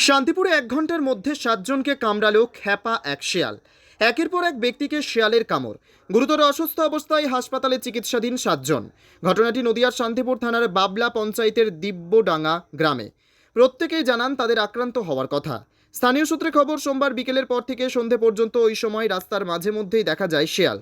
শান্তিপুরে 1 ঘন্টার মধ্যে 7 জনকে কামড়ালো খ্যাপা এক শিয়াল। একের পর এক ব্যক্তিকে শিয়ালের কামড়। গুরুতর অসুস্থ অবস্থায় হাসপাতালে চিকিৎসাধীন 7 জন। ঘটনাটি নদিয়ার শান্তিপুর থানার বাবলা পঞ্চায়েতের দিব্যডাঙ্গা গ্রামে। প্রত্যেকেই জানান তাদের আক্রান্ত হওয়ার কথা। স্থানীয় সূত্রে খবর, সোমবার বিকেলের পর থেকে সন্ধে পর্যন্ত ওই সময় রাস্তার মাঝে মধ্যেই দেখা যায় শিয়াল,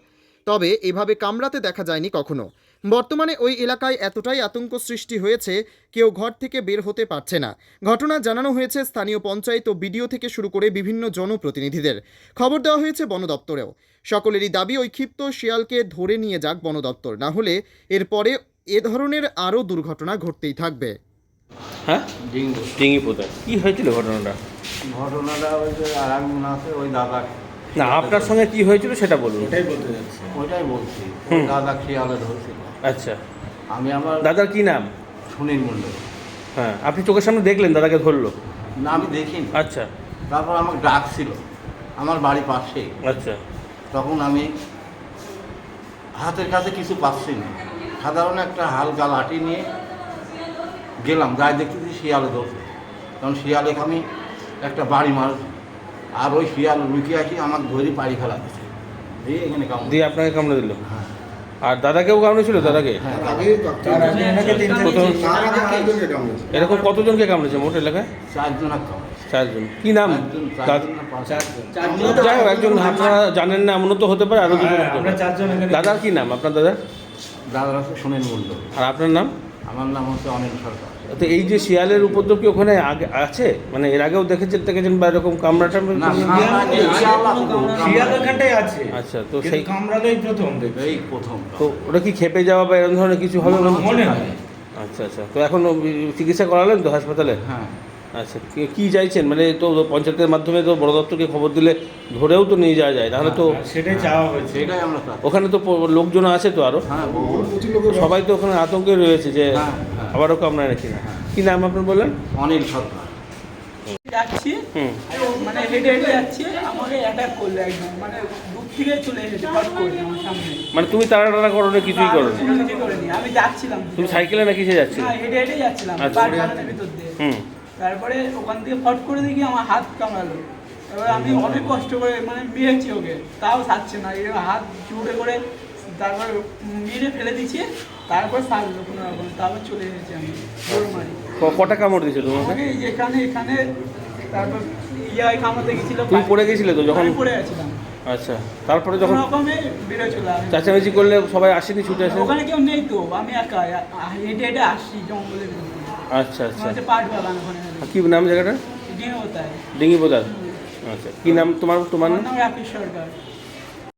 তবে এভাবে কামড়াতে দেখা যায়নি কখনো। বর্তমানে ওই এলাকায় এতটাই আতঙ্ক সৃষ্টি হয়েছে, কেউ ঘর থেকে বের হতে পারছে না। ঘটনা জানানো হয়েছে স্থানীয় পঞ্চায়েত ও বিডিও থেকে শুরু করে বিভিন্ন জনপ্রতিনিধিদের। খবর দেওয়া হয়েছে বন দপ্তরেও। সকলেরই দাবি ওই ক্ষিপ্ত শিয়ালকে ধরে নিয়ে যাক বন দপ্তর, না হলে এরপরে এ ধরনের আরও দুর্ঘটনা ঘটতেই থাকবে। হ্যাঁ, ডিঙ্গি পোতা কি হয়েছিল ঘটনাটা? ঘটনাটা ওই যে আরামগুন আছে ওই দাদা। না, আপনার সঙ্গে কি হয়েছিল সেটা বলুন। ওইটাই বলছি, ওই দাদা শিয়ালে ধরছিল। আচ্ছা, আমি আমার দাদার কি নাম? সুনীল মণ্ডল। হ্যাঁ, আপনি চোখের সামনে দেখলেন দাদাকে ধরলো? না, আমি দেখিনি। আচ্ছা তারপর আমাকে ডাকছিল আমার বাড়ি পাশেই। আচ্ছা তখন আমি হাতের কাছে কিছু পাচ্ছি না, সাধারণ একটা হালকা লাঠি নিয়ে গেলাম, গায়ে দেখতেছি শিয়ালে ধরছে। তখন শিয়ালে আমি একটা বাড়ি মার, আর ওই শিয়াল লুকিয়ে আসি আমাকে ধরে পাড়ি ফেলা দিচ্ছে, দিয়ে এখানে কামড় দিয়ে আপনাকে কামড়ে দিল? হ্যাঁ আর দাদাকেও কামড়েছিল? দাদাকে হ্যাঁ, এরকম কতজনকে কামড়েছে মোট এলাকায়? 4 জন কামড়। 4 জন। কি নাম? চারজন। যাই হোক, একজন আপনারা জানেন না এমনও তো হতে পারে, আরও দুজন হতে পারে। দাদার কি নাম আপনার দাদার? দাদার হচ্ছে সুনীল মণ্ডল। আর আপনার নাম? আমার নাম হচ্ছে অনিল সরকার। তো এই যে শিয়ালের উপদ্রব কি ওখানে আগে আছে, মানে এর আগেও দেখেছেন বা এরকম কামড়াটা? না, শিয়াল ওখানটায় আছে। আচ্ছা, তো সেই কামড়ালেই প্রথম এই প্রথম। তো ওটা কি খেপে যাওয়া বা এরকম ধরনের কিছু হবে মনে হয়। আচ্ছা আচ্ছা, তো এখন চিকিৎসা করালেন তো হাসপাতালে? হ্যাঁ, আচ্ছা, কি চাইছেন? মানে তো পঞ্চায়েতের মাধ্যমে তো বড় দপ্তরকে খবর দিলে ধরেও তো নিয়ে যাওয়া যায়, তাহলে তো সেটাই চাওয়া হয়েছে। সেটাই আমরা চাচ্ছি। ওখানে তো লোকজন আছে তো আরও, হ্যাঁ, বহু। সবাই তো ওখানে আতঙ্কে রয়েছে যে হ্যাঁ, হ্যাঁ। আবারও কামড়ায় নাকি না। কি নাম আপনার বললেন? অনিল সরকার। যাচ্ছি, মানে হেঁটে হেঁটে যাচ্ছি, আমাকে অ্যাটাক করলো একদম, মানে দূর থেকে চলে এসেছে ফট করে আমার সামনে। মানে তুমি তাড়া করো না, কিছুই করো না? কোনো কিছু করিনি, আমি যাচ্ছিলাম। তুমি সাইকেলে না কিসে যাচ্ছিলে? না, হেঁটে হেঁটে যাচ্ছিলাম আচ্ছা। বাগানের ভিতর দিয়ে। তারপরে ওখান থেকে ফট করে দেখি আমার হাত কামড়ালো। এবার আমি অনেক কষ্ট করে মানে মেরেছি ওকে, তাও ছাড়ছে না, এই হাত জুড়ে করে তারপর মেরে ফেলে দিচ্ছে, তারপর ছাড়লো কোনো রকম, তারপর চলে এসেছি আমি দৌড় মারি। কটা কামড় দিয়েছে তোমাকে? আমাকে এই যে এখানে তারপর কামড়াতে গেছিল। তুমি পড়ে গেছিলে তো যখন? আমি পড়ে গেছিলাম। আচ্ছা, তারপরে যখন রকমে বেরো চলে আসে। চাচামেচি করলে সবাই আসেনি, ছুটে আসে? ওখানে কেউ নেই তো, আমি একা হেঁটে হেঁটে আসছি জঙ্গলের ভিতরে। আচ্ছা আচ্ছা, পাট বাগান ওখানে। কি নাম জায়গাটা? ডিঙে কোথায়? ডিঙ্গি বোদার। আচ্ছা, কি নাম তোমার? আমার নাম রাকেশ সরকার।